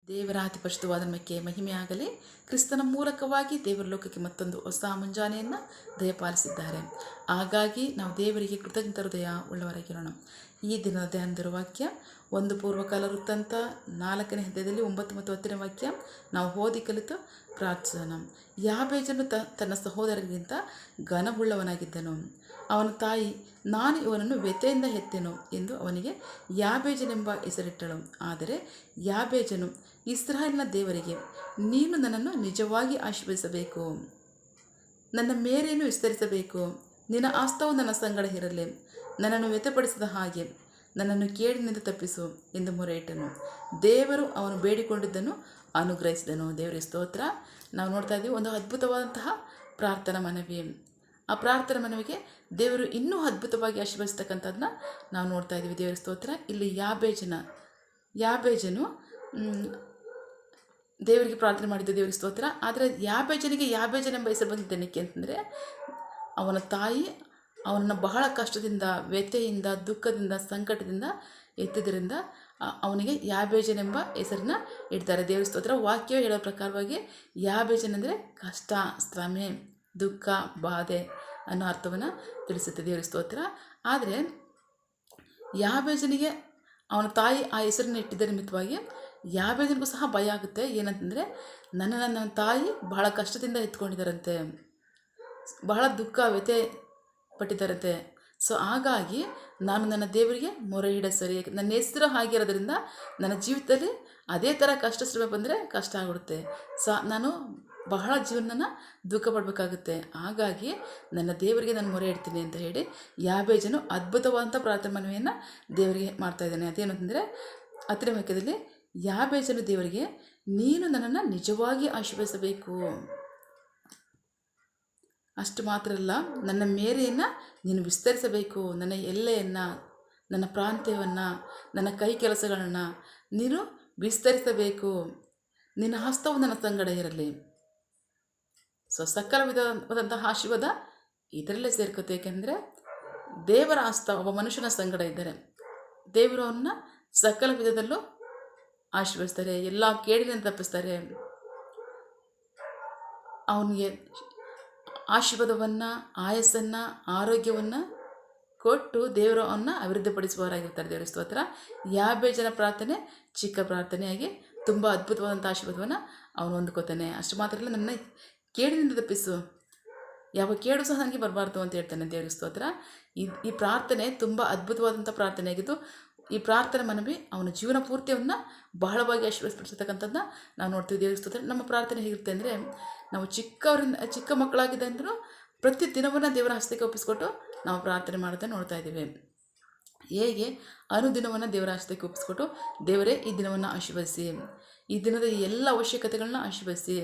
ದೇವರ ಅತಿ ಪರಿಶುದ್ಧವಾದ ನಾಮಕ್ಕೆ ಮಹಿಮೆಯಾಗಲಿ. ಕ್ರಿಸ್ತನ ಮೂಲಕವಾಗಿ ದೇವರ ಲೋಕಕ್ಕೆ ಮತ್ತೊಂದು ಹೊಸ ಮುಂಜಾನೆಯನ್ನು ದಯಪಾಲಿಸಿದ್ದಾರೆ. ಹಾಗಾಗಿ ನಾವು ದೇವರಿಗೆ ಕೃತಜ್ಞ ಹೃದಯ ಉಳ್ಳವರಾಗಿರೋಣ. ಈ ದಿನದ ಧ್ಯಾನದ ವಾಕ್ಯ 1 ಪೂರ್ವಕಾಲ ವೃತ್ತಾಂತ 4ನೇ ಅಧ್ಯಾಯದಲ್ಲಿ 9 ಮತ್ತು 10ನೇ ವಾಕ್ಯ ನಾವು ಓದಿ ಕಲಿತು ಪ್ರಾರ್ಥಿಸೋಣ. ಯಾಬೇಜನು ತನ್ನ ಸಹೋದರರಿಗಿಂತ ಘನವುಳ್ಳವನಾಗಿದ್ದನು. ಅವನ ತಾಯಿ, ನಾನು ಇವನನ್ನು ವ್ಯಥೆಯಿಂದ ಹೆತ್ತೆನು ಎಂದು ಅವನಿಗೆ ಯಾಬೇಜನೆಂಬ ಹೆಸರಿಟ್ಟಳು. ಆದರೆ ಯಾಬೇಜನು ಇಸ್ರಾಯೇಲಿನ ದೇವರಿಗೆ, ನೀನು ನನ್ನನ್ನು ನಿಜವಾಗಿ ಆಶೀರ್ವದಿಸಬೇಕು, ನನ್ನ ಮೇರೆಯನ್ನು ವಿಸ್ತರಿಸಬೇಕು, ನಿನ್ನ ಹಸ್ತವು ನನ್ನ ಸಂಗಡ ಇರಲಿ, ನನ್ನನ್ನು ವ್ಯಥೆಪಡಿಸದ ಹಾಗೆ ನನ್ನನ್ನು ಕೇಡಿನಿಂದ ತಪ್ಪಿಸು ಎಂದು ಮೊರೆಯಿಟ್ಟನು. ದೇವರು ಅವನು ಬೇಡಿಕೊಂಡಿದ್ದನ್ನು ಅನುಗ್ರಹಿಸಿದನು. ದೇವರಿಗೆ ಸ್ತೋತ್ರ. ನಾವು ನೋಡ್ತಾ ಇದ್ದೀವಿ ಒಂದು ಅದ್ಭುತವಾದಂತಹ ಪ್ರಾರ್ಥನಾ ಮನವಿ. ಆ ಪ್ರಾರ್ಥನಾ ಮನವಿಗೆ ದೇವರು ಇನ್ನೂ ಅದ್ಭುತವಾಗಿ ಆಶೀರ್ವದಿಸ್ತಕ್ಕಂಥದ್ದನ್ನ ನಾವು ನೋಡ್ತಾ ಇದ್ದೀವಿ. ದೇವರ ಸ್ತೋತ್ರ. ಇಲ್ಲಿ ಯಾಬೇಜನು ದೇವರಿಗೆ ಪ್ರಾರ್ಥನೆ ಮಾಡಿದ್ದು. ದೇವರಿಗೆ ಸ್ತೋತ್ರ. ಆದರೆ ಯಾಬೇಜನಿಗೆ ಯಾಬೇಜನೆಂಬ ಹೆಸರು ಬಂದಿದ್ದೇನಕ್ಕೆ ಅಂತಂದರೆ, ಅವನ ತಾಯಿ ಅವನನ್ನು ಬಹಳ ಕಷ್ಟದಿಂದ, ವ್ಯಥೆಯಿಂದ, ದುಃಖದಿಂದ, ಸಂಕಟದಿಂದ ಎತ್ತಿದ್ದರಿಂದ ಅವನಿಗೆ ಯಾಬೇಜನೆಂಬ ಹೆಸರನ್ನ ಇಡ್ತಾರೆ. ದೇವರ ಸ್ತೋತ್ರ. ವಾಕ್ಯ ಹೇಳೋ ಪ್ರಕಾರವಾಗಿ ಯಾಬೇಜನೆಂದರೆ ಕಷ್ಟ, ಶ್ರಮೆ, ದುಃಖ, ಬಾಧೆ ಅನ್ನೋ ಅರ್ಥವನ್ನು ತಿಳಿಸುತ್ತೆ. ದೇವರ ಸ್ತೋತ್ರ. ಆದರೆ ಯಾಬೇಜನಿಗೆ ಅವನ ತಾಯಿ ಆ ಹೆಸರನ್ನು ಇಟ್ಟಿದ್ದ ನಿಮಿತ್ತವಾಗಿ ಯಾಬೇಜನಿಗೂ ಸಹ ಭಯ ಆಗುತ್ತೆ. ಏನಂತಂದರೆ, ನನ್ನ ತಾಯಿ ಬಹಳ ಕಷ್ಟದಿಂದ ಎತ್ಕೊಂಡಿದ್ದಾರಂತೆ, ಬಹಳ ದುಃಖ ವ್ಯಥೆ ಪಟ್ಟಿದ್ದಾರಂತೆ. ಸೊ ಹಾಗಾಗಿ ನಾನು ನನ್ನ ದೇವರಿಗೆ ಮೊರೆ ಇಡ ಸರಿ. ನನ್ನ ಹೆಸರು ಆಗಿರೋದ್ರಿಂದ ನನ್ನ ಜೀವಿತದಲ್ಲಿ ಅದೇ ಥರ ಕಷ್ಟ ಶ್ರಮೆ ಬಂದರೆ ಕಷ್ಟ ಆಗಿಬಿಡುತ್ತೆ. ನಾನು ಬಹಳ ಜೀವನನ ದುಃಖ ಪಡಬೇಕಾಗುತ್ತೆ. ಹಾಗಾಗಿ ನನ್ನ ದೇವರಿಗೆ ನಾನು ಮೊರೆ ಇಡ್ತೀನಿ ಅಂತ ಹೇಳಿ ಯಾಬೇಜನು ಅದ್ಭುತವಾದಂಥ ಪ್ರಾರ್ಥನೆ ಮನವಿಯನ್ನು ದೇವರಿಗೆ ಮಾಡ್ತಾ ಇದ್ದಾನೆ. ಅದೇನು ಅಂತಂದರೆ, 10ನೇ ವಾಕ್ಯದಲ್ಲಿ ಯಾಬೇಜನು ದೇವರಿಗೆ, ನೀನು ನನ್ನನ್ನು ನಿಜವಾಗಿ ಆಶೀರ್ವದಿಸಬೇಕು, ಅಷ್ಟು ಮಾತ್ರ ಅಲ್ಲ, ನನ್ನ ಮೇರೆಯನ್ನು ನೀನು ವಿಸ್ತರಿಸಬೇಕು, ನನ್ನ ಎಲ್ಲೆಯನ್ನು, ನನ್ನ ಪ್ರಾಂತ್ಯವನ್ನು, ನನ್ನ ಕೈ ಕೆಲಸಗಳನ್ನು ನೀನು ವಿಸ್ತರಿಸಬೇಕು, ನಿನ್ನ ಹಸ್ತವು ನನ್ನ ಸಂಗಡ ಇರಲಿ. ಸಕಲ ವಿಧವಾದಂತಹ ಆಶೀರ್ವಾದ ಇದರಲ್ಲೇ ಸೇರ್ಕೋತೆ. ಏಕೆಂದರೆ ದೇವರ ಹಸ್ತ ಒಬ್ಬ ಮನುಷ್ಯನ ಸಂಗಡ ಇದ್ದಾರೆ. ದೇವರು ಅವನ್ನ ಸಕಲ ವಿಧದಲ್ಲೂ ಆಶೀರ್ವದಿಸ್ತಾರೆ, ಎಲ್ಲ ಕೇಡಿನಿಂದ ತಪ್ಪಿಸ್ತಾರೆ. ಅವನಿಗೆ ಆಶೀರ್ವಾದವನ್ನು, ಆಯಸ್ಸನ್ನು, ಆರೋಗ್ಯವನ್ನು ಕೊಟ್ಟು ದೇವರು ಅವನ್ನ ಅಭಿವೃದ್ಧಿಪಡಿಸುವವರಾಗಿರ್ತಾರೆ. ದೇವರ ಸ್ತೋತ್ರ. ಯಾಬೇಜನ ಪ್ರಾರ್ಥನೆ ಚಿಕ್ಕ ಪ್ರಾರ್ಥನೆಯಾಗಿ ತುಂಬ ಅದ್ಭುತವಾದಂಥ ಆಶೀರ್ವಾದವನ್ನು ಅವನು ಹೊಂದ್ಕೋತಾನೆ. ಅಷ್ಟು ಮಾತ್ರ ಅಲ್ಲ, ನನ್ನ ಕೇಡಿನಿಂದ ತಪ್ಪಿಸು, ಯಾವ ಕೇಡು ಸಹ ನನಗೆ ಬರಬಾರ್ದು ಅಂತ ಹೇಳ್ತಾನೆ. ದೇವರ ಸ್ತೋತ್ರ. ಈ ಪ್ರಾರ್ಥನೆ ತುಂಬ ಅದ್ಭುತವಾದಂಥ ಪ್ರಾರ್ಥನೆಯಾಗಿದ್ದು, ಈ ಪ್ರಾರ್ಥನೆ ಮನವಿ ಅವನ ಜೀವನ ಪೂರ್ತಿಯನ್ನು ಬಹಳವಾಗಿ ಆಶೀರ್ವದಿಸತಕ್ಕಂಥದ್ದನ್ನ ನಾವು ನೋಡ್ತೀವಿ. ದೇವರ ಸ್ತೋತ್ರ. ನಮ್ಮ ಪ್ರಾರ್ಥನೆ ಹೇಗಿರುತ್ತೆ ಅಂದರೆ, ನಾವು ಚಿಕ್ಕ ಮಕ್ಕಳಾಗಿದೆ ಅಂದರೂ ಪ್ರತಿ ದಿನವನ್ನು ದೇವರ ಹಸ್ತಕ್ಕೆ ಒಪ್ಪಿಸ್ಕೊಟ್ಟು ನಾವು ಪ್ರಾರ್ಥನೆ ಮಾಡೋದನ್ನು ನೋಡ್ತಾ ಇದ್ದೀವಿ. ಹೇಗೆ ಅನುದಿನವನ್ನು ದೇವರ ಹಸ್ತಕ್ಕೆ ಒಪ್ಪಿಸ್ಕೊಟ್ಟು, ದೇವರೇ ಈ ದಿನವನ್ನು ಆಶೀರ್ವದಿಸಿ, ಈ ದಿನದ ಎಲ್ಲ ಅವಶ್ಯಕತೆಗಳನ್ನ ಆಶೀರ್ವದಿಸಿ,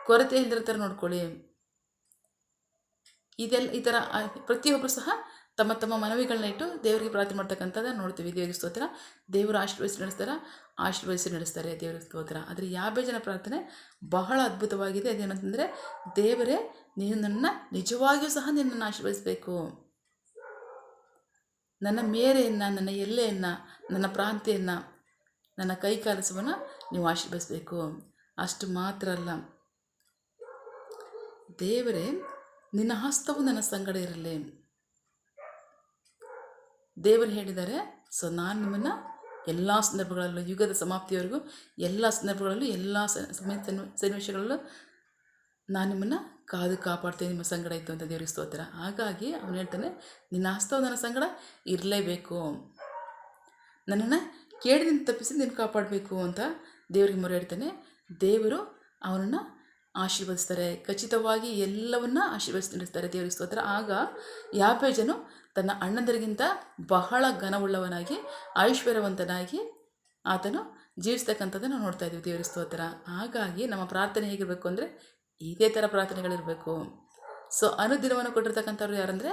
ಕೊರತೆ ಇಲ್ಲದ ಥರ ನೋಡ್ಕೊಳ್ಳಿ. ಈ ಥರ ಪ್ರತಿಯೊಬ್ಬರು ಸಹ ತಮ್ಮ ತಮ್ಮ ಮನವಿಗಳನ್ನ ಇಟ್ಟು ದೇವರಿಗೆ ಪ್ರಾರ್ಥನೆ ಮಾಡ್ತಕ್ಕಂಥದ್ದನ್ನು ನೋಡ್ತೀವಿ. ದೇವರ ಸ್ತೋತ್ರ. ದೇವರು ಆಶೀರ್ವದಿಸಿ ನಡೆಸ್ತಾರೆ. ದೇವರ ಸ್ತೋತ್ರ. ಆದರೆ ಯಾಬೇಜನ ಪ್ರಾರ್ಥನೆ ಬಹಳ ಅದ್ಭುತವಾಗಿದೆ. ಅದೇನಂತಂದರೆ, ದೇವರೇ ನೀನು ನನ್ನ ನಿಜವಾಗಿಯೂ ಸಹ ನಿನ್ನನ್ನು ಆಶೀರ್ವದಿಸಬೇಕು, ನನ್ನ ಮೇರೆಯನ್ನು, ನನ್ನ ಎಲ್ಲೆಯನ್ನು, ನನ್ನ ಪ್ರಾಂತ್ಯವನ್ನು, ನನ್ನ ಕೈ ಕೆಲಸವನ್ನು ನೀವು ಆಶೀರ್ವದಿಸಬೇಕು. ಅಷ್ಟು ಮಾತ್ರ ಅಲ್ಲ, ದೇವರೇ ನಿನ್ನ ಹಸ್ತವು ನನ್ನ ಸಂಗಡ ಇರಲಿ. ದೇವರು ಹೇಳಿದ್ದಾರೆ, ನಾನು ನಿಮ್ಮನ್ನು ಎಲ್ಲ ಸಂದರ್ಭಗಳಲ್ಲೂ, ಯುಗದ ಸಮಾಪ್ತಿಯವರೆಗೂ ಎಲ್ಲ ಸಂದರ್ಭಗಳಲ್ಲೂ, ಎಲ್ಲ ಸನ್ನಿವೇಶಗಳಲ್ಲೂ ನಾನು ನಿಮ್ಮನ್ನು ಕಾಪಾಡ್ತೇನೆ, ನಿಮ್ಮ ಸಂಗಡ ಇತ್ತು ಅಂತ. ದೇವರಿಗೆ ಸ್ತೋತ್ರ. ಹಾಗಾಗಿ ಅವನು ಹೇಳ್ತಾನೆ, ನಿನ್ನ ಹಸ್ತವು ನನ್ನ ಸಂಗಡ ಇರಲೇಬೇಕು, ನನ್ನನ್ನು ಕೇಡಿನಿಂದ ತಪ್ಪಿಸಿ ನೀನು ಕಾಪಾಡಬೇಕು ಅಂತ ದೇವರಿಗೆ ಮೊರೆ ಇಡ್ತಾನೆ. ದೇವರು ಅವನನ್ನು ಆಶೀರ್ವದಿಸ್ತಾರೆ. ಖಚಿತವಾಗಿ ಎಲ್ಲವನ್ನ ಆಶೀರ್ವದಿಸಿ ನಡೆಸ್ತಾರೆ. ದೇವರಿಗೆ ಸ್ತೋತ್ರ. ಆಗ ಯಾಬೇಜನು ತನ್ನ ಅಣ್ಣಂದರಿಗಿಂತ ಬಹಳ ಘನವುಳ್ಳವನಾಗಿ, ಐಶ್ವರ್ಯವಂತನಾಗಿ ಆತನು ಜೀವಿಸ್ತಕ್ಕಂಥದ್ದನ್ನು ನೋಡ್ತಾ ಇದ್ದೀವಿ. ದೇವರಿಗೆ ಸ್ತೋತ್ರ. ಹಾಗಾಗಿ ನಮ್ಮ ಪ್ರಾರ್ಥನೆ ಹೇಗಿರಬೇಕು ಅಂದರೆ, ಇದೇ ಥರ ಪ್ರಾರ್ಥನೆಗಳಿರಬೇಕು. ಅನುದಿನವನ್ನು ಕೊಟ್ಟಿರ್ತಕ್ಕಂಥವ್ರು ಯಾರಂದರೆ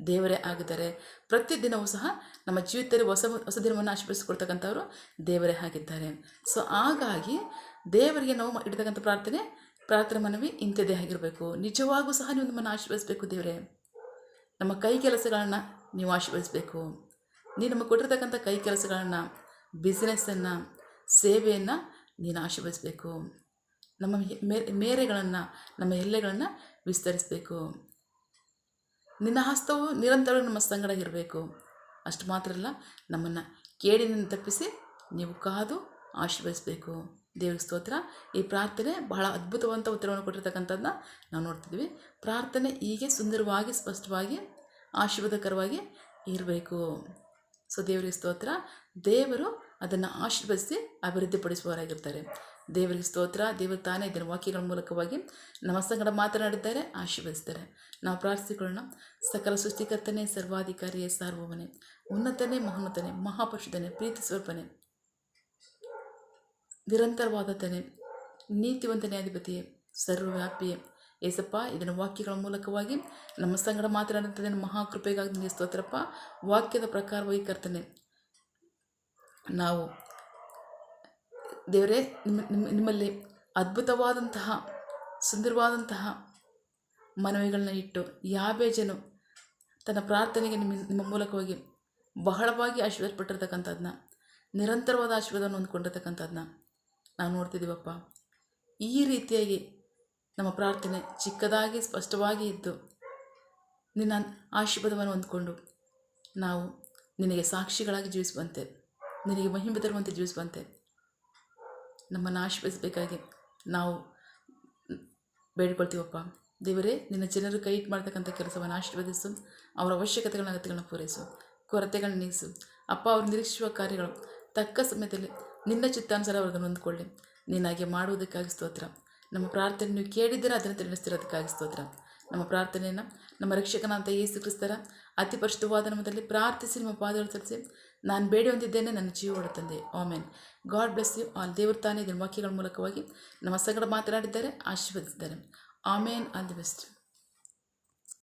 ದೇವರೇ ಆಗಿದ್ದಾರೆ. ಪ್ರತಿದಿನವೂ ಸಹ ನಮ್ಮ ಜೀವಿತದಲ್ಲಿ ಹೊಸ ದಿನವನ್ನು ಆಶೀರ್ವದಿಸಿಕೊಡ್ತಕ್ಕಂಥವ್ರು ದೇವರೇ ಆಗಿದ್ದಾರೆ. ಹಾಗಾಗಿ ದೇವರಿಗೆ ನಾವು ಇಡ್ತಕ್ಕಂಥ ಪ್ರಾರ್ಥನೆ ಮನವಿ ಇಂಥದ್ದೇ ಆಗಿರಬೇಕು. ನಿಜವಾಗೂ ಸಹ ನೀವು ನಮ್ಮನ್ನು ಆಶೀರ್ವದಿಸಬೇಕು. ದೇವರೇ, ನಮ್ಮ ಕೈ ಕೆಲಸಗಳನ್ನು ನೀವು ಆಶೀರ್ವದಿಸಬೇಕು. ನೀವು ನಮಗೆ ಕೊಟ್ಟಿರ್ತಕ್ಕಂಥ ಕೈ ಕೆಲಸಗಳನ್ನು, ಬಿಸ್ನೆಸ್ಸನ್ನು, ಸೇವೆಯನ್ನು ನೀನು ಆಶೀರ್ವದಿಸಬೇಕು. ನಮ್ಮ ಮೇರೆಗಳನ್ನು, ನಮ್ಮ ಎಲ್ಲೆಗಳನ್ನು ವಿಸ್ತರಿಸಬೇಕು. ನಿನ್ನ ಹಸ್ತವು ನಿರಂತರವಾಗಿ ನಮ್ಮ ಸಂಗಡ ಇರಬೇಕು. ಅಷ್ಟು ಮಾತ್ರ ಅಲ್ಲ, ನಮ್ಮನ್ನು ಕೇಡಿನಿಂದ ತಪ್ಪಿಸಿ ನೀವು ಕಾದು ಆಶೀರ್ವದಿಸಬೇಕು. ದೇವರಿಗೆ ಸ್ತೋತ್ರ. ಈ ಪ್ರಾರ್ಥನೆ ಬಹಳ ಅದ್ಭುತವಂತ ಉತ್ತರವನ್ನು ಕೊಟ್ಟಿರ್ತಕ್ಕಂಥದ್ದನ್ನ ನಾವು ನೋಡ್ತಿದ್ವಿ. ಪ್ರಾರ್ಥನೆ ಹೀಗೆ ಸುಂದರವಾಗಿ, ಸ್ಪಷ್ಟವಾಗಿ, ಆಶೀರ್ವಾದಕರವಾಗಿ ಇರಬೇಕು. ಸೊ ದೇವರಿಗೆ ಸ್ತೋತ್ರ. ದೇವರು ಅದನ್ನು ಆಶೀರ್ವದಿಸಿ ಅಭಿವೃದ್ಧಿಪಡಿಸುವವರಾಗಿರ್ತಾರೆ. ದೇವರಿಗೆ ಸ್ತೋತ್ರ. ದೇವರು ತಾನೇ ಇದರ ವಾಕ್ಯಗಳ ಮೂಲಕವಾಗಿ ನಮ್ಮ ಸಂಗಡ ಮಾತನಾಡಿದ್ದಾರೆ, ಆಶೀರ್ವದಿಸ್ತಾರೆ. ನಾವು ಪ್ರಾರ್ಥಿಸಿಕೊಳ್ಳೋಣ. ಸಕಲ ಸೃಷ್ಟಿಕರ್ತನೇ, ಸರ್ವಾಧಿಕಾರಿಯೇ, ಸಾರ್ವಭೌಮನೇ, ಉನ್ನತನೇ, ಮಹೋನ್ನತನೇ, ಮಹಾಪರಿಶುದ್ಧನೇ, ಪ್ರೀತಿ ಸ್ವರೂಪನೇ, ನಿರಂತರವಾದತನೇ, ನೀತಿವಂತನೇ, ಅಧಿಪತಿಯೇ, ಸರ್ವವ್ಯಾಪಿಯೇ, ಏಸಪ್ಪ, ಇದನ್ನು ವಾಕ್ಯಗಳ ಮೂಲಕವಾಗಿ ನಮ್ಮ ಸಂಗಡ ಮಾತನಾಡುತ್ತದೆ. ಮಹಾಕೃಪೆಗಾಗಿ ನಿಮಗೆ ಸ್ತೋತ್ರಪ್ಪ. ವಾಕ್ಯದ ಪ್ರಕಾರವಾಗಿ ಕರ್ತನೆ, ನಾವು ದೇವರೇ ನಿಮ್ಮಲ್ಲಿ ಅದ್ಭುತವಾದಂತಹ, ಸುಂದರವಾದಂತಹ ಮನವಿಗಳನ್ನ ಇಟ್ಟು ಯಾಬೇಜನು ತನ್ನ ಪ್ರಾರ್ಥನೆಗೆ ನಿಮ್ಮ ಮೂಲಕವಾಗಿ ಬಹಳವಾಗಿ ಆಶೀರ್ವಾದಪಟ್ಟಿರ್ತಕ್ಕಂಥದ್ದನ್ನ, ನಿರಂತರವಾದ ಆಶೀರ್ವಾದವನ್ನು ಹೊಂದ್ಕೊಂಡಿರ್ತಕ್ಕಂಥದ್ದನ್ನ ನಾವು ನೋಡ್ತಿದ್ದೀವಪ್ಪ. ಈ ರೀತಿಯಾಗಿ ನಮ್ಮ ಪ್ರಾರ್ಥನೆ ಚಿಕ್ಕದಾಗಿ, ಸ್ಪಷ್ಟವಾಗಿ ಇದ್ದು ನಿನ್ನ ಆಶೀರ್ವಾದವನ್ನು ಹೊಂದ್ಕೊಂಡು ನಾವು ನಿನಗೆ ಸಾಕ್ಷಿಗಳಾಗಿ ಜೀವಿಸುವಂತೆ, ನಿನಗೆ ಮಹಿಮೆ ತರುವಂತೆ ಜೀವಿಸುವಂತೆ ನಮ್ಮನ್ನು ಆಶೀರ್ವದಿಸಬೇಕಾಗಿ ನಾವು ಬೇಡಿಕೊಳ್ತೀವಪ್ಪ. ದೇವರೇ, ನಿನ್ನ ಜನರು ಕೈ ಇಟ್ಟು ಮಾಡ್ತಕ್ಕಂಥ ಕೆಲಸವನ್ನು ಆಶೀರ್ವದಿಸು. ಅವರ ಅವಶ್ಯಕತೆಗಳನ್ನ, ಅಗತ್ಯಗಳನ್ನ ಪೂರೈಸು, ಕೊರತೆಗಳನ್ನ ನೀಗಿಸು ಅಪ್ಪ. ಅವರು ನಿರೀಕ್ಷಿಸುವ ಕಾರ್ಯಗಳು ತಕ್ಕ ಸಮಯದಲ್ಲಿ ನಿನ್ನ ಚಿತ್ತಾನುಸಾರ ಅವ್ರಿಗೆ ಹೊಂದ್ಕೊಳ್ಳಿ. ನೀನಾಗೆ ಮಾಡುವುದಕ್ಕಾಗಿ ಸ್ತೋತ್ರ. ನಮ್ಮ ಪ್ರಾರ್ಥನೆ ನೀವು ಕೇಳಿದ್ದೀರ, ಅದನ್ನು ತಿಳಿಸ್ತಿರೋದಕ್ಕಾಗಿ ಸ್ತೋತ್ರ. ನಮ್ಮ ಪ್ರಾರ್ಥನೆಯನ್ನು ನಮ್ಮ ರಕ್ಷಕನಾದ ಯೇಸು ಕ್ರಿಸ್ತರ ಅತಿ ಪರಿಶುದ್ಧವಾದ ನಾಮದಲ್ಲಿ ಪ್ರಾರ್ಥಿಸಿ ನಿಮ್ಮ ಪಾದಗಳು ಸಲ್ಲಿಸಿ ನಾನು ಬೇಡಿ ಹೊಂದಿದ್ದೇನೆ, ನನ್ನ ಜೀವ ಹೊಡೆತಂದೆ. Amen. God bless you all. ದೇವರು ತಾನೇ ಇದರ ವಾಕ್ಯಗಳ ಮೂಲಕವಾಗಿ ನಮ್ಮ ಸಂಗಡ ಮಾತನಾಡಿದ್ದಾರೆ, ಆಶೀರ್ವದಿಸಿದ್ದಾರೆ. ಆಮೇನ್. All the best.